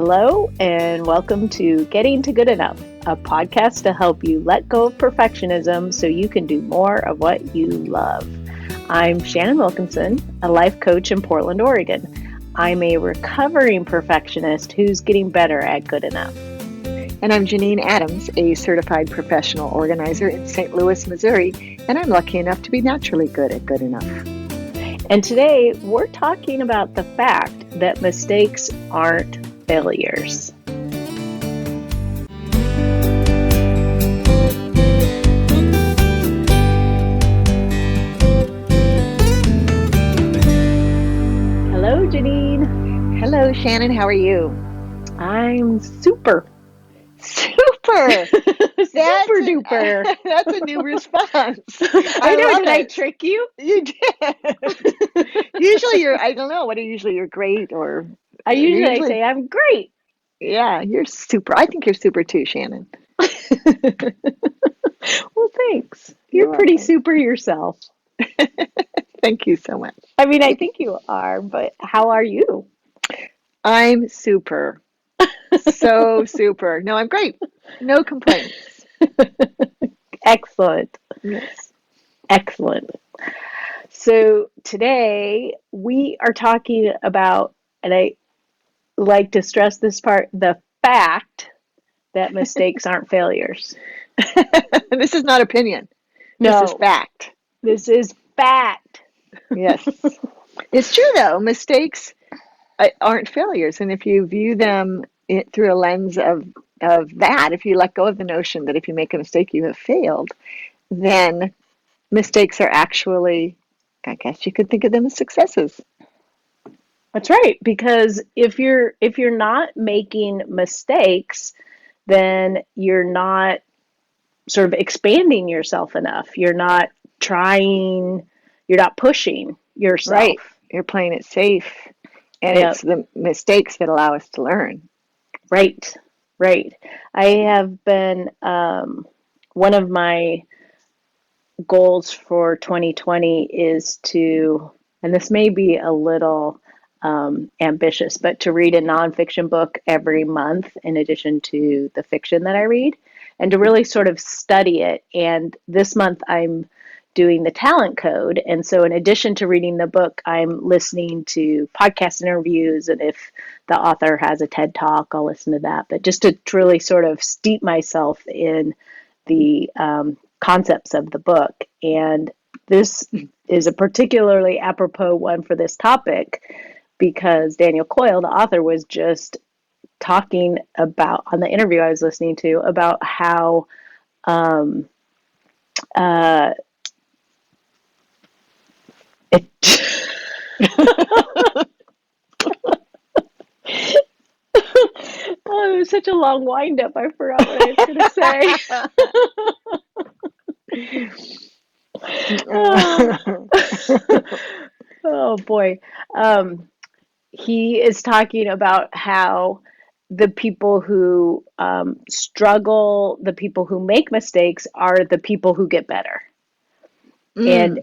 Hello, and welcome to Getting to Good Enough, a podcast to help you let go of perfectionism so you can do more of what you love. I'm Shannon Wilkinson, a life coach in Portland, Oregon. I'm a recovering perfectionist who's getting better at good enough. And I'm Janine Adams, a certified professional organizer in St. Louis, Missouri, and I'm lucky enough to be naturally good at good enough. And today we're talking about the fact that mistakes aren't failures. Hello, Janine. Hello, Shannon. How are you? I'm super. Super duper. That's a new response. I know. Did I trick you? You did. Usually I don't know, what are usually you're great or... I usually say I'm great. Yeah, you're super. I think you're super too, Shannon. Well, thanks. You're pretty super yourself. Thank you so much. I mean, I think you are, but how are you? I'm super. So super. No, I'm great. No complaints. Excellent. Yes. Excellent. So today we are talking about, and I like to stress this part, the fact that mistakes aren't failures. This is not opinion. No. This is fact. This is fact. Yes. It's true, though. Mistakes aren't failures. And if you view them through a lens of that, if you let go of the notion that if you make a mistake, you have failed, then mistakes are actually, I guess you could think of them as successes. That's right. Because if you're not making mistakes, then you're not sort of expanding yourself enough. You're not trying, you're not pushing yourself. Right. You're playing it safe. And it's the mistakes that allow us to learn. Right. Right. I have been, one of my goals for 2020 is to, and this may be a little ambitious, but to read a nonfiction book every month in addition to the fiction that I read, and to really sort of study it. And this month I'm doing the talent code. And so in addition to reading the book, I'm listening to podcast interviews. And if the author has a TED talk, I'll listen to that. But just to really sort of steep myself in the concepts of the book. And this is a particularly apropos one for this topic because Daniel Coyle, the author, was just talking about, on the interview I was listening to, about how it oh, it was such a long wind up. I forgot what I was going to say. Oh boy. He is talking about how the people who struggle, the people who make mistakes are the people who get better. And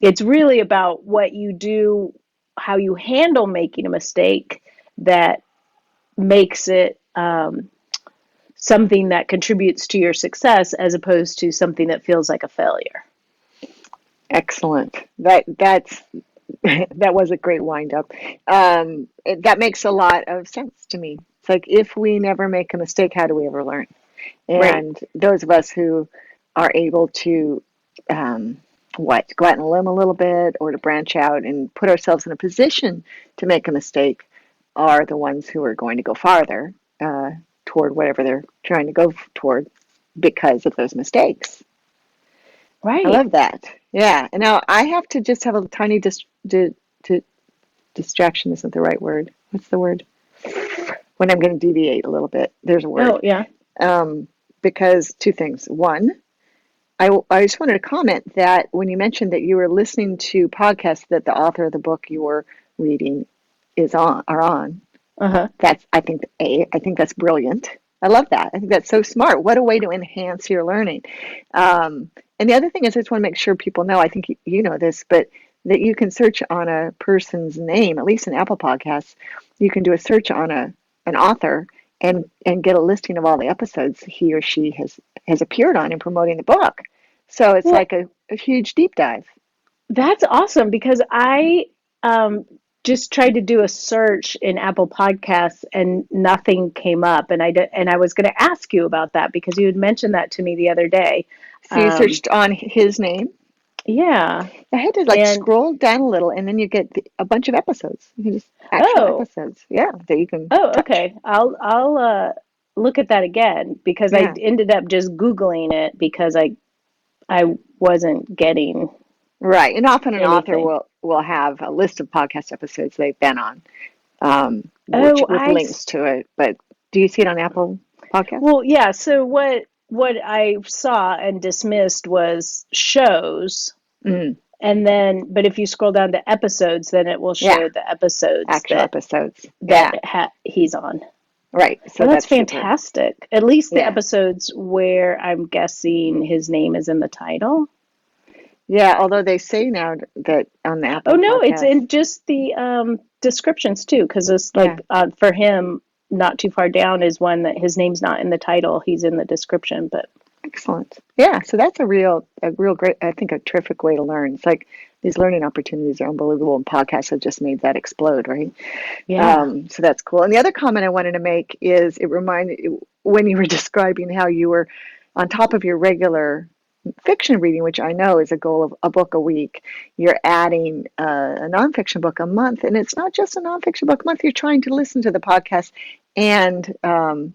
it's really about what you do, how you handle making a mistake that makes it something that contributes to your success as opposed to something that feels like a failure. Excellent. That was a great wind up. That makes a lot of sense to me. It's like, if we never make a mistake, how do we ever learn? And those of us who are able to go out on a limb a little bit, or to branch out and put ourselves in a position to make a mistake, are the ones who are going to go farther toward whatever they're trying to go toward because of those mistakes. Right. I love that. Yeah. And now I have to just have a tiny distraction isn't the right word. What's the word? When I'm going to deviate a little bit, there's a word. Oh, yeah. Because two things. One, I just wanted to comment that when you mentioned that you were listening to podcasts that the author of the book you were reading are on. I think that's brilliant. I love that. I think that's so smart. What a way to enhance your learning. And the other thing is, I just want to make sure people know, I think you know this, but that you can search on a person's name, at least in Apple Podcasts, you can do a search on a an author and get a listing of all the episodes he or she has appeared on in promoting the book. So it's Well, like a huge deep dive. that's awesome because I um, just tried to do a search in Apple Podcasts and nothing came up. And I was going to ask you about that because you had mentioned that to me the other day. So you Um, searched on his name. yeah. I had to like And scroll down a little, and then you get a bunch of episodes. You can just actual oh, episodes, yeah, that you can oh, touch. okay. I'll look at that again because I Yeah, ended up just Googling it because I wasn't getting right. And often an author anything. will have a list of podcast episodes they've been on, which Oh, with links to it. But do you see it on Apple Podcasts? well, yeah. So what I saw and dismissed was shows, Mm, and then but if you scroll down to episodes, then it will yeah, show the episodes actual episodes. that Yeah, he's on. right. So Oh, that's that's super. fantastic. At least the Yeah, episodes where I'm guessing his name is in the title. yeah. Although they say now that on the Oh Apple no, it's Podcasts, in just the descriptions too, because it's yeah. like for him, not too far down is one that his name's not in the title; he's in the description. But Excellent. Yeah, so that's a real great, I think a terrific way to learn. It's like these learning opportunities are unbelievable, and podcasts have just made that explode, right? yeah, So that's cool. And the other comment I wanted to make is it reminded when you were describing how you were on top of your regular fiction reading, which I know is a goal of a book a week, you're adding a nonfiction book a month. And it's not just a nonfiction book a month, you're trying to listen to the podcast and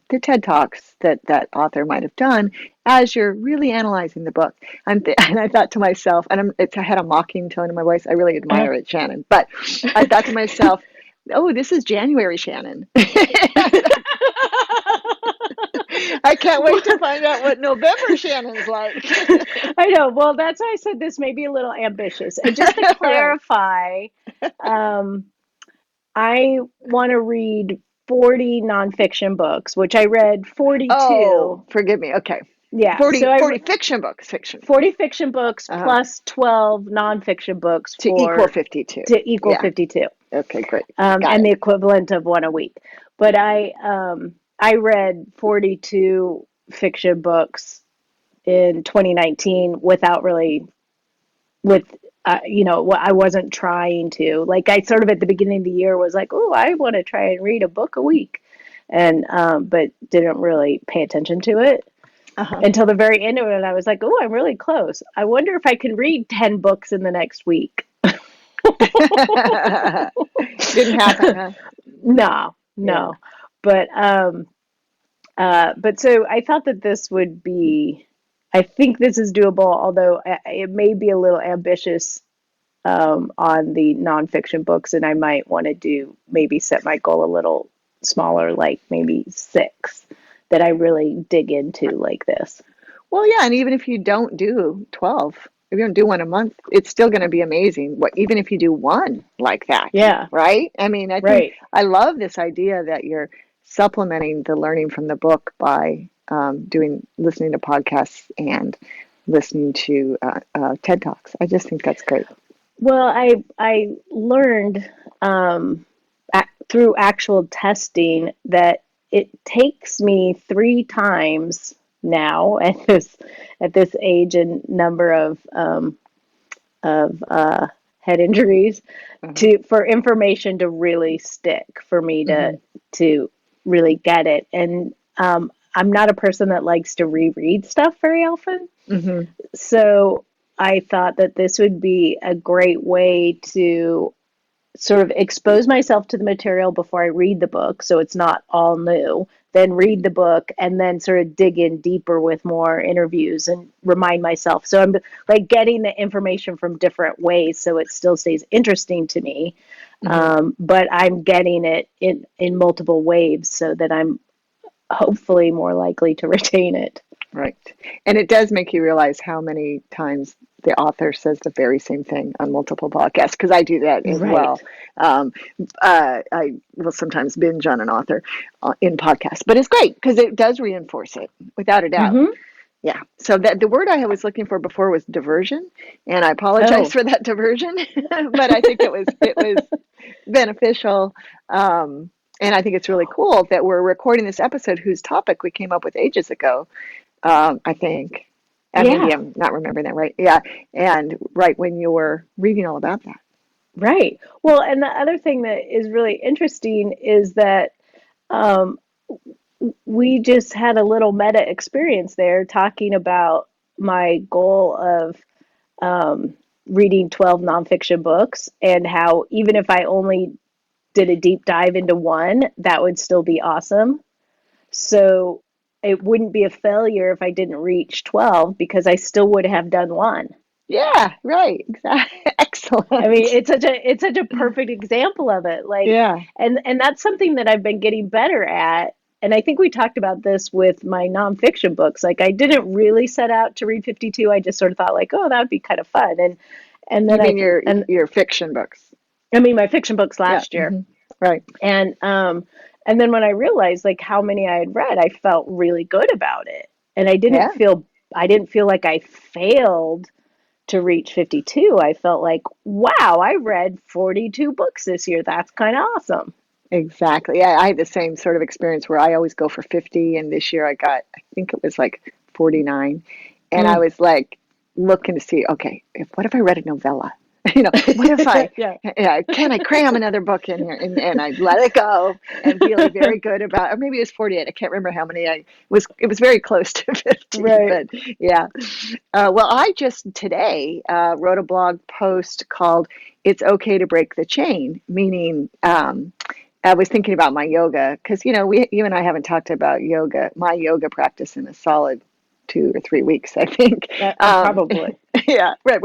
the TED Talks that that author might have done as you're really analyzing the book. And I thought to myself, and I had a mocking tone in my voice. I really uh, admire it, Shannon. But I thought to myself, oh, this is January Shannon. I can't wait to find out what November Shannon's like. I know. Well, that's why I said this may be a little ambitious. And just to Right. clarify, um, I want to read 40 nonfiction books, which I read Oh, 42. forgive me. Okay. Yeah, so 40 fiction books, fiction. 40 fiction books Uh-huh. plus 12 nonfiction books To equal 52. to equal Yeah. 52, Okay, great. Got and the it. equivalent of one a week. But I read 42 fiction books in 2019 without really with I wasn't trying to, like, I sort of at the beginning of the year was like, oh, I want to try and read a book a week, and but didn't really pay attention to it Uh-huh. until the very end of it. And I was like, oh, I'm really close. I wonder if I can read 10 books in the next week. Didn't happen, huh? No, Yeah. no. But so I thought that this would be, I think this is doable, although it may be a little ambitious on the nonfiction books, and I might want to do maybe set my goal a little smaller, like maybe six that I really dig into like this. Well, yeah, and even if you don't do 12, if you don't do one a month, it's still going to be amazing. What, even if you do one like that, Yeah, right? I mean, I think right. I love this idea that you're supplementing the learning from the book by listening to podcasts and listening to TED Talks. I just think that's great. Well, I learned through actual testing that it takes me 3 times now at this age and number of head injuries Uh-huh. to for information to really stick for me Hmm. to really get it. And I'm not a person that likes to reread stuff very often, Hmm. so I thought that this would be a great way to sort of expose myself to the material before I read the book, so it's not all new, then read the book, and then sort of dig in deeper with more interviews and remind myself. So I'm like getting the information from different ways so it still stays interesting to me. Hmm. But I'm getting it in multiple waves so that I'm hopefully more likely to retain it. Right. And it does make you realize how many times the author says the very same thing on multiple podcasts, because I do that as Right. well. Um, I will sometimes binge on an author in podcasts, but it's great because it does reinforce it without a doubt. Mm-hmm. Yeah. So that the word I was looking for before was diversion, and I apologize Oh, for that diversion, but I think it was beneficial. Um, And I think it's really cool that we're recording this episode whose topic we came up with ages ago, I think. Maybe Yeah, I'm not remembering that right. Yeah. And right when you were reading all about that. right. Well, and the other thing that is really interesting is that um, we just had a little meta experience there talking about my goal of um, reading 12 nonfiction books and how even if I only did a deep dive into one, that would still be awesome. So it wouldn't be a failure if I didn't reach 12 because I still would have done one. Yeah, right. Exactly. I mean, Excellent. it's such a perfect example of it. Like, Yeah. and that's something that I've been getting better at. And I think we talked about this with my nonfiction books. Like, I didn't really set out to read 52. I just sort of thought, like, oh, that would be kind of fun. And You then mean and your fiction books? I mean, my fiction books Yeah. last year. Right. And and then when I realized like how many I had read, I felt really good about it. And Yeah. I didn't feel like I failed to reach 52. I felt like, wow, I read 42 books this year. That's kind of awesome. Exactly. Yeah, I had the same sort of experience where I always go for 50, and this year I got, I think it was like 49. And I Mm. was like looking to see, okay, what if I read a novella? What if I, Yeah. yeah, can I cram another book in here? And I let it go and feeling very good about, or maybe it was 48. I can't remember how many it was very close to 50, Right. but yeah. Well, I just today wrote a blog post called It's Okay to Break the Chain, meaning, I was thinking about my yoga because you and I haven't talked about yoga, my yoga practice in a solid 2 or 3 weeks, I think. Probably. Yeah, right.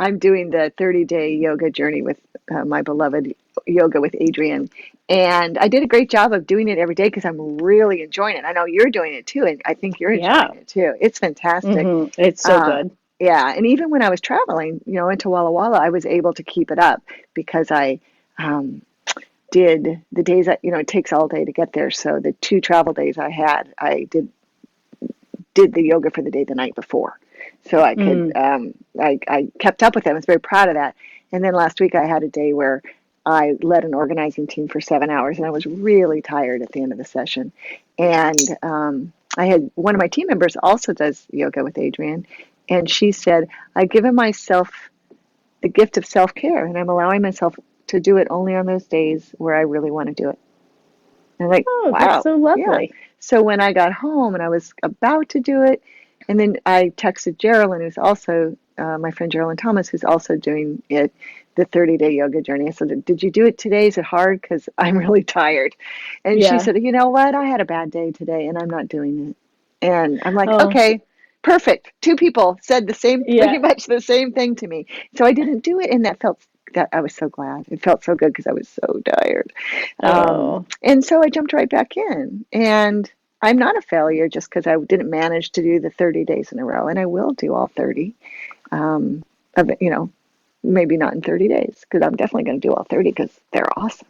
I'm doing the 30-day yoga journey with my beloved yoga with Adrian, and I did a great job of doing it every day because I'm really enjoying it. I know you're doing it too, and I think you're Yeah. enjoying it too. It's fantastic. It's so Uh, good. yeah, and even when I was traveling, into Walla Walla, I was able to keep it up because I. Um, did the days that it takes all day to get there. So the 2 travel days I had, I did the yoga for the day the night before, so I could Mm. I kept up with them. I was very proud of that. And then last week I had a day where I led an organizing team for 7 hours, and I was really tired at the end of the session. And I had one of my team members also does yoga with Adrian, and she said, "I've given myself the gift of self care, and I'm allowing myself to do it only on those days where I really want to do it." And I'm like, Oh, that's wow, so yeah. lovely. So when I got home and I was about to do it, and then I texted Geraldine, who's also my friend Geraldine Thomas, who's also doing it, the 30-day yoga journey. I said, "Did you do it today? Is it hard? Because I'm really tired." And she Yeah. said, "You know what? I had a bad day today, and I'm not doing it." And I'm like, Oh, "Okay, perfect. 2 people said pretty yeah. much the same thing to me." So I didn't do it, and that I was so glad. It felt so good because I was so tired. Oh, And so I jumped right back in. And I'm not a failure just because I didn't manage to do the 30 days in a row. And I will do all 30. Um, of it, maybe not in 30 days because I'm definitely going to do all 30 because they're awesome.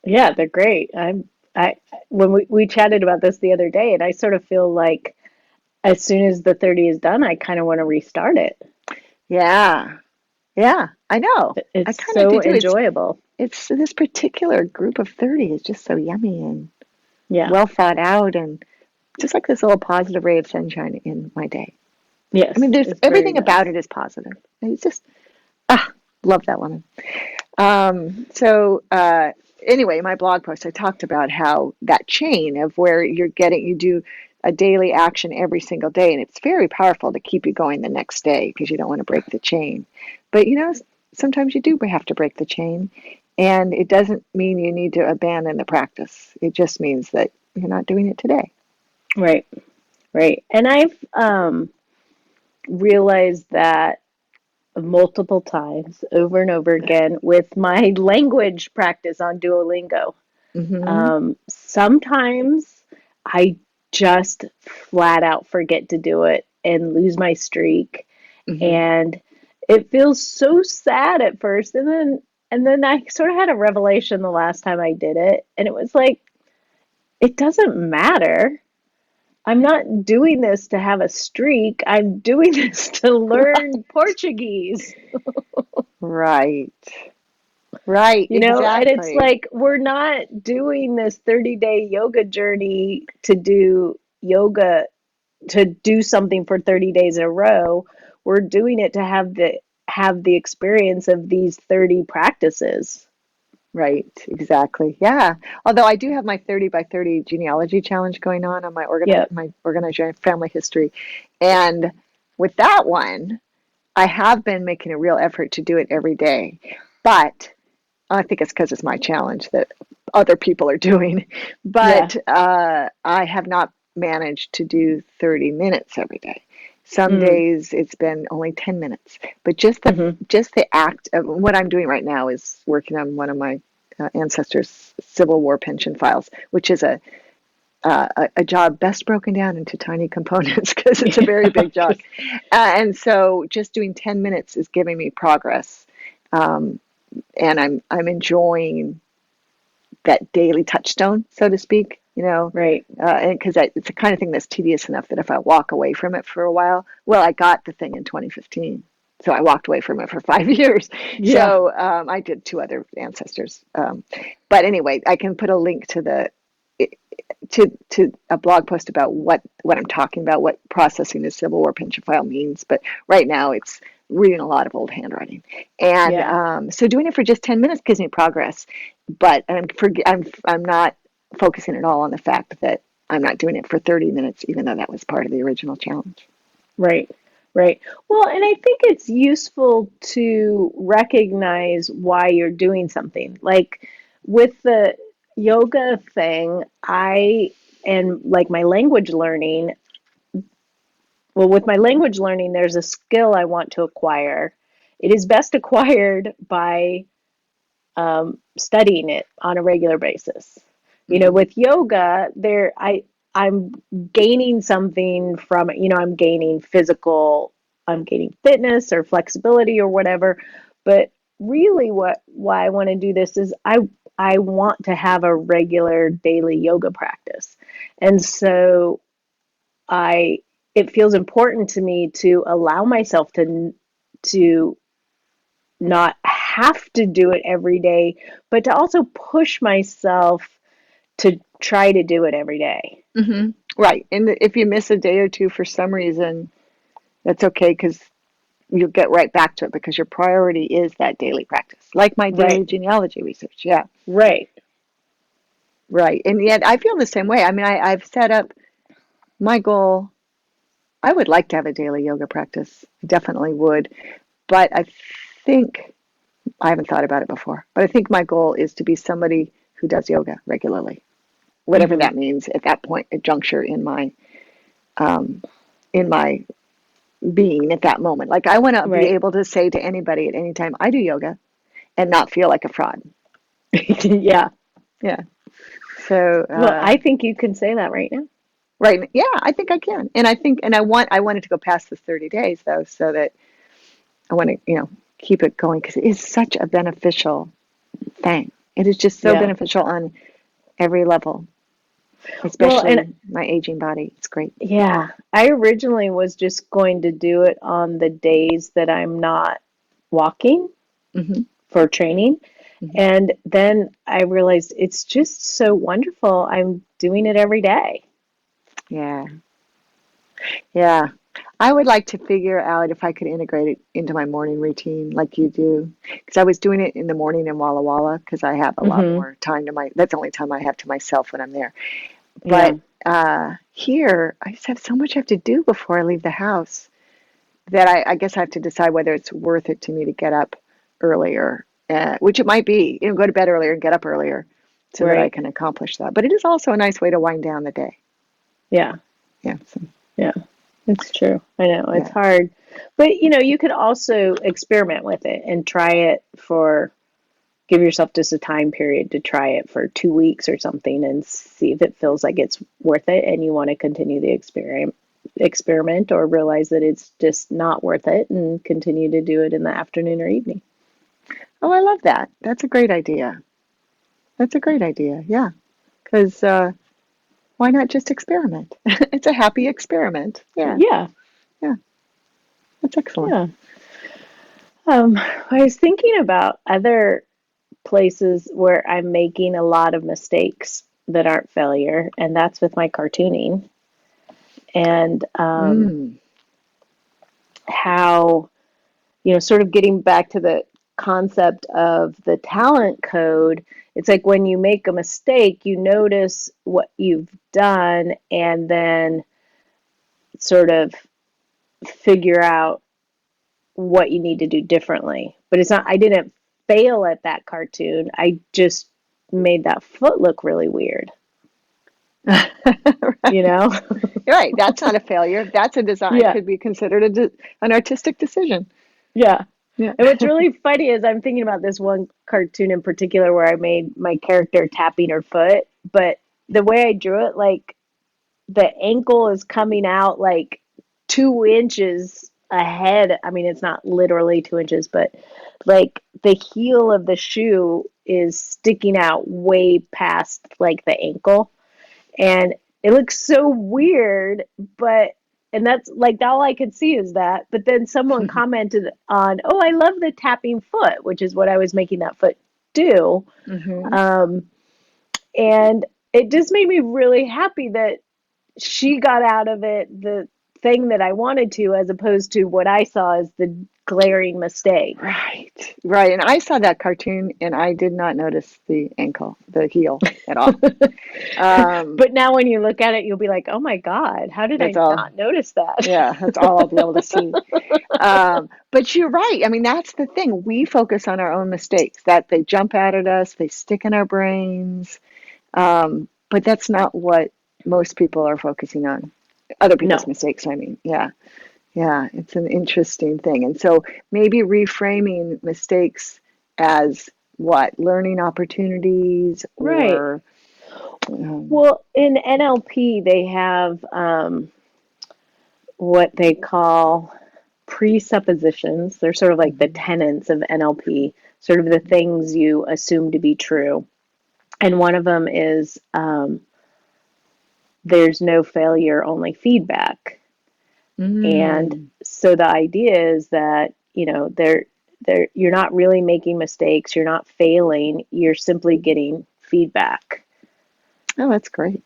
yeah, they're great. I when we chatted about this the other day, and I sort of feel like as soon as the 30 is done, I kind of want to restart it. Yeah. Yeah. I know. I It's kind of so do too. enjoyable. It's this particular group of 30 is just so yummy and Yeah. well thought out and just like this little positive ray of sunshine in my day. I mean, Yes, there's it's very everything about nice. it is positive. It's just, ah, love that woman. So anyway, my blog post, I talked about how that chain of where you do a daily action every single day, and it's very powerful to keep you going the next day because you don't want to break the chain. But sometimes you do have to break the chain, and it doesn't mean you need to abandon the practice. It just means that you're not doing it today. Right, right. And I've realized that multiple times over and over again with my language practice on Duolingo. Hmm. Sometimes I just flat out forget to do it and lose my streak. Hmm. And it feels so sad at first. And then I sort of had a revelation the last time I did it. And it was like, it doesn't matter. I'm not doing this to have a streak. I'm doing this to learn Portuguese. Right. Right, And it's exactly. like we're not doing this 30-day yoga journey to do yoga, to do something for 30 days in a row. We're doing it to have the experience of these 30 practices. Right, exactly. Yeah. Although I do have my 30 by 30 genealogy challenge going on Yep. my organized family history. And with that one, I have been making a real effort to do it every day. But I think it's because it's my challenge that other people are doing. Yeah. But I have not managed to do 30 minutes every day. Some Mm. days it's been only 10 minutes. But Hmm. just the act of what I'm doing right now is working on one of my ancestors' Civil War pension files, which is a job best broken down into tiny components because it's a very big job. And so just doing 10 minutes is giving me progress. Um, and I'm enjoying that daily touchstone, so to speak, Right. and because it's the kind of thing that's tedious enough that if I walk away from it for a while, well, I got the thing in 2015. So I walked away from it for 5 years. Yeah. So I did two other ancestors. But anyway, I can put a link to to a blog post about what I'm talking about, what processing the Civil War pension file means. But right now, it's reading a lot of old handwriting, and Yeah. so doing it for just 10 minutes gives me progress. But I'm not focusing at all on the fact that I'm not doing it for 30 minutes, even though that was part of the original challenge. Right. Right. Well, and I think it's useful to recognize why you're doing something. Like with the yoga thing, and like my language learning, well, with my language learning, there's a skill I want to acquire. It is best acquired by studying it on a regular basis. Hmm. With yoga, I'm gaining something from it. I'm gaining I'm gaining fitness or flexibility or whatever. But really, why I want to do this is I want to have a regular daily yoga practice, and so I it feels important to me to allow myself to not have to do it every day, but to also push myself to try to do it every day. Hmm. Right. And if you miss a day or two for some reason, that's okay because you'll get right back to it because your priority is that daily practice, like my daily Right, genealogy research. Yeah. right, Right. And yet I feel the same way. I mean, I've set up my goal. I would like to have a daily yoga practice. I definitely would. But I think, I haven't thought about it before, but I think my goal is to be somebody who does yoga regularly, whatever hmm, that means at that point, a juncture um, in my being at that moment. Like I want to be right. able to say to anybody at any time, I do yoga and not feel like a fraud. Yeah. Yeah. So, Well, I think you can say that right now. right. Yeah, I think I can. And I wanted to go past the 30 days though, so that I want to, keep it going because it is such a beneficial thing. It is just so Yeah. beneficial on every level, Well, and especially my aging body. It's great. yeah, I originally was just going to do it on the days that I'm not walking Hmm. for training. Hmm. And then I realized it's just so wonderful. I'm doing it every day. Yeah. Yeah. I would like to figure out if I could integrate it into my morning routine like you do. Because I was doing it in the morning in Walla Walla because I have a lot Hmm. more time that's the only time I have to myself when I'm there. Yeah. But here, I just have so much I have to do before I leave the house that I guess I have to decide whether it's worth it to me to get up earlier, which it might be, go to bed earlier and get up earlier so that I Right. can accomplish that. But it is also a nice way to wind down the day. Yeah. Yeah. So, Yeah. It's true. I know it's yeah. hard. But you could also experiment with it and try it for give yourself just a time period to try it for 2 weeks or something and see if it feels like it's worth it and you want to continue the experiment or realize that it's just not worth it and continue to do it in the afternoon or evening. Oh, I love that. That's a great idea. That's a great idea. Yeah. Because why not just experiment? It's a happy experiment. Yeah. Yeah. Yeah. That's excellent. Yeah. I was thinking about other places where I'm making a lot of mistakes that aren't failure, and that's with my cartooning. And Mm. how, sort of getting back to the concept of the talent code, it's like when you make a mistake, you notice what you've done and then sort of figure out what you need to do differently. But it's not, I didn't fail at that cartoon. I just made that foot look really weird, you Right. know? You're right. That's not a failure. That's a design. It Yeah. could be considered an artistic decision. Yeah. Yeah. And what's really funny is I'm thinking about this one cartoon in particular where I made my character tapping her foot, but the way I drew it, like the ankle is coming out like 2 inches ahead. I mean, it's not literally 2 inches, but like the heel of the shoe is sticking out way past like the ankle. And it looks so weird, but and that's like all I could see is that. But then someone commented on, "Oh, I love the tapping foot," which is what I was making that foot do. Hmm. Um, and it just made me really happy that she got out of it the thing that I wanted to, as opposed to what I saw as the glaring mistake. Right. Right. And I saw that cartoon and I did not notice the heel at all. Um, But now when you look at it, you'll be like, "Oh my God, how did I that's all. not notice that?" Yeah, that's all I'll be able to see. But you're right. I mean, that's the thing. We focus on our own mistakes, that they jump out at us, they stick in our brains. But that's not what most people are focusing on. Other people's No, mistakes, I mean. Yeah. Yeah, it's an interesting thing. And so maybe reframing mistakes as what? Learning opportunities right. or um, Well, in NLP, they have what they call presuppositions. They're sort of like the mhm, tenets of NLP, sort of the things you assume to be true. And one of them is there's no failure, only feedback. And mm, so the idea is that, you're not really making mistakes, you're not failing, you're simply getting feedback. oh, that's great.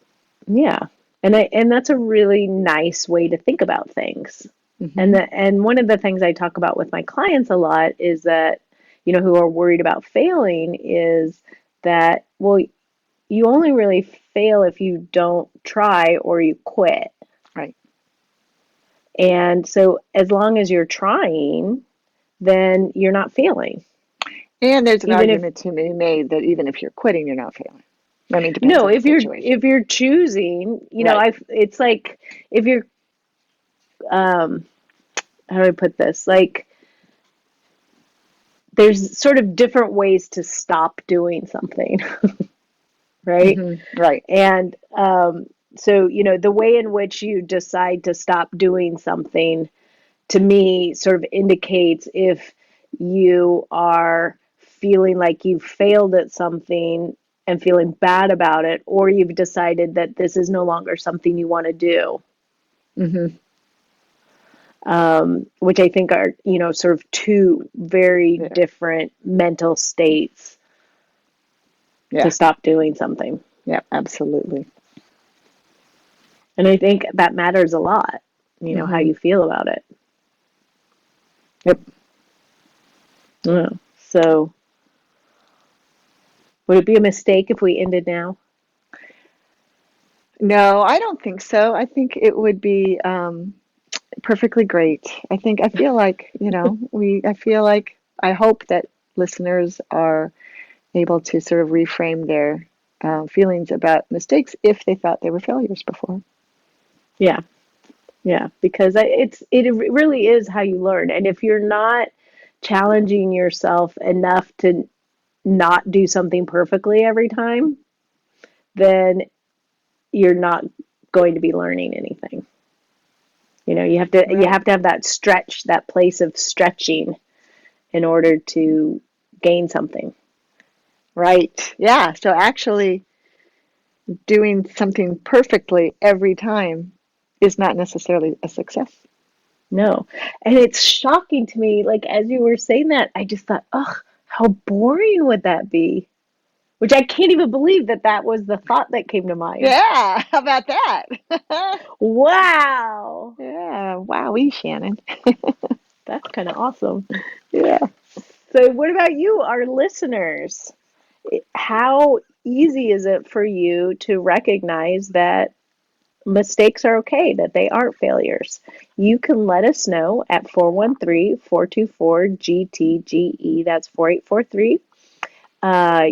Yeah. And that's a really nice way to think about things. Hmm. And one of the things I talk about with my clients a lot is that, who are worried about failing is that, well, you only really fail if you don't try or you quit. Right. And so as long as you're trying, then you're not failing. And there's an Even if argument to be made that even if you're quitting, you're not failing. I mean, it depends no, on the if situation. you're choosing, Right. I it's like if you're um how do I put this? Like there's sort of different ways to stop doing something, right? Hmm. Right. And so, the way in which you decide to stop doing something to me sort of indicates if you are feeling like you've failed at something and feeling bad about it, or you've decided that this is no longer something you want to do, Hmm. which I think are, sort of two very Yeah. different mental states to Yeah. stop doing something. Yeah. Absolutely. And I think that matters a lot, how Hmm. you feel about it. Yep. Yeah. So, would it be a mistake if we ended now? No, I don't think so. I think it would be perfectly great. I feel like, I hope that listeners are able to sort of reframe their feelings about mistakes if they thought they were failures before. Yeah. Yeah, because it really is how you learn. And if you're not challenging yourself enough to not do something perfectly every time, then you're not going to be learning anything. You Right. have to have that stretch, that place of stretching in order to gain something. Right. Yeah. So actually doing something perfectly every time is not necessarily a success. No. And it's shocking to me, like as you were saying that, I just thought, oh, How boring would that be? Which I can't even believe that that was the thought that came to mind. Yeah, how about that? Wow. Yeah, wowee, Shannon. That's kind of awesome. Yeah. So, what about you, our listeners? How easy is it for you to recognize that mistakes are okay, that they aren't failures? You can let us know at 413-424-GTGE. That's 4843.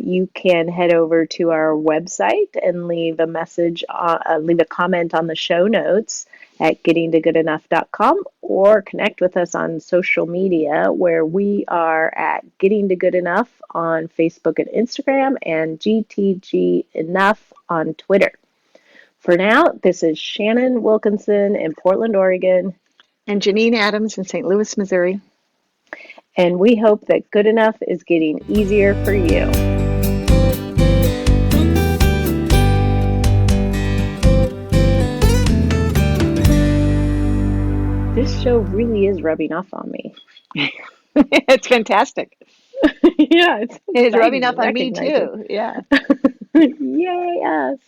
You can head over to our website and leave a message, leave a comment on the show notes at gettingtogoodenough.com, or connect with us on social media where we are at Getting to Good Enough on Facebook and Instagram, and GTG Enough on Twitter. For now, this is Shannon Wilkinson in Portland, Oregon, And Janine Adams in St. Louis, Missouri. and we hope that good enough is getting easier for you. This show really is rubbing off on me. It's fantastic. Yeah, it's It's rubbing exciting to up on me recognize it. too. Yeah. Yay, us.